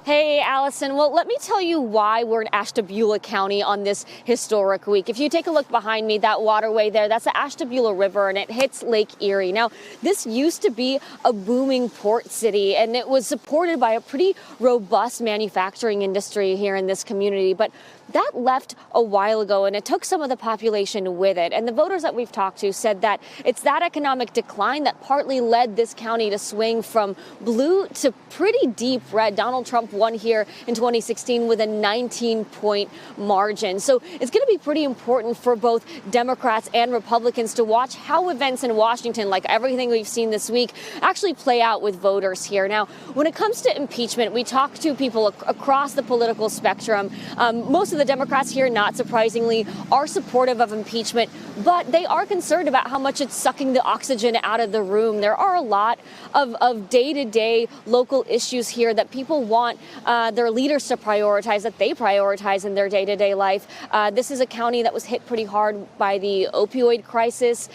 Hey, Allison. Well, let me tell you why we're in Ashtabula County on this historic week. If you take a look behind me, that waterway there, that's the Ashtabula River, and it hits Lake Erie. Now, this used to be a booming port city, and it was supported by a pretty robust manufacturing industry here in this community. But that left a while ago, and it took some of the population with it. And the voters that we've talked to said that it's that economic decline that partly led this county to swing from blue to pretty deep red. Donald Trump won here in 2016 with a 19-point margin. So it's going to be pretty important for both Democrats and Republicans to watch how events in Washington, like everything we've seen this week, actually play out with voters here. Now, when it comes to impeachment, we talk to people across the political spectrum. Most of the Democrats here, not surprisingly, are supportive of impeachment, but they are concerned about how much it's sucking the oxygen out of the room. There are a lot of day-to-day local issues here that people want their leaders to prioritize, that they prioritize in their day-to-day life. This is a county that was hit pretty hard by the opioid crisis.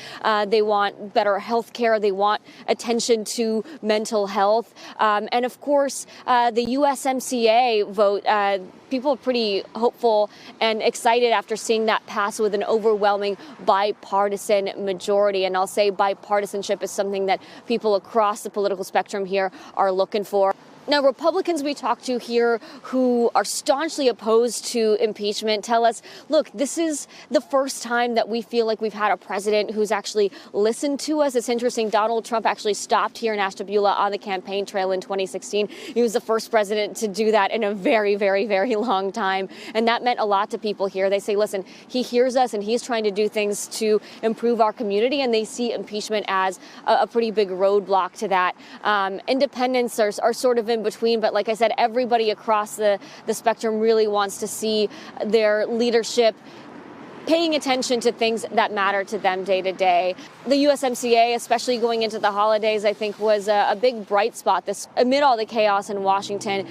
They want better health care. They want attention to mental health. And of course, the USMCA vote, people are pretty hopeful and excited after seeing that pass with an overwhelming bipartisan majority. And I'll say bipartisanship is something that people across the political spectrum here are looking for. Now, Republicans we talked to here who are staunchly opposed to impeachment tell us, look, this is the first time that we feel like we've had a president who's actually listened to us. It's interesting. Donald Trump actually stopped here in Ashtabula on the campaign trail in 2016. He was the first president to do that in a very, very, very long time. And that meant a lot to people here. They say, listen, he hears us and he's trying to do things to improve our community. And they see impeachment as a pretty big roadblock to that. Independents are sort of in between, but like I said, everybody across the spectrum really wants to see their leadership paying attention to things that matter to them day to day. The USMCA, especially going into the holidays, I think was a big bright spot. Amid all the chaos in Washington,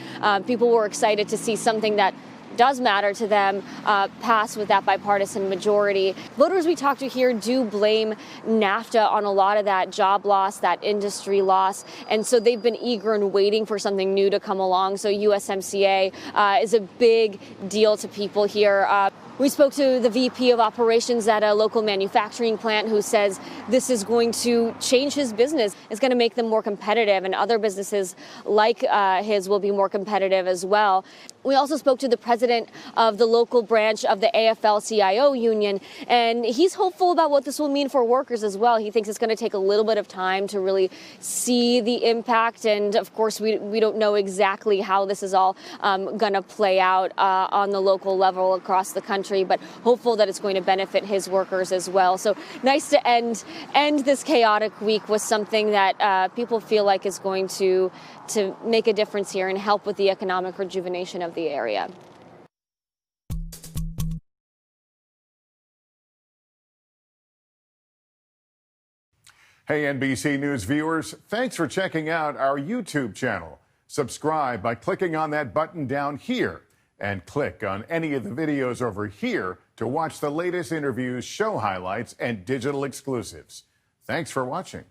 people were excited to see something that does matter to them pass with that bipartisan majority. Voters we talked to here do blame NAFTA on a lot of that job loss, that industry loss, and so they've been eager and waiting for something new to come along. So USMCA is a big deal to people here. We spoke to the VP of operations at a local manufacturing plant who says this is going to change his business. It's going to make them more competitive, and other businesses like his will be more competitive as well. We also spoke to the president of the local branch of the AFL-CIO union, and he's hopeful about what this will mean for workers as well. He thinks it's going to take a little bit of time to really see the impact, and of course we don't know exactly how this is all going to play out on the local level across the country, but hopeful that it's going to benefit his workers as well. So nice to end this chaotic week with something that people feel like is going to make a difference here and help with the economic rejuvenation of the area. Hey, NBC News viewers, thanks for checking out our YouTube channel. Subscribe by clicking on that button down here and click on any of the videos over here to watch the latest interviews, show highlights, and digital exclusives. Thanks for watching.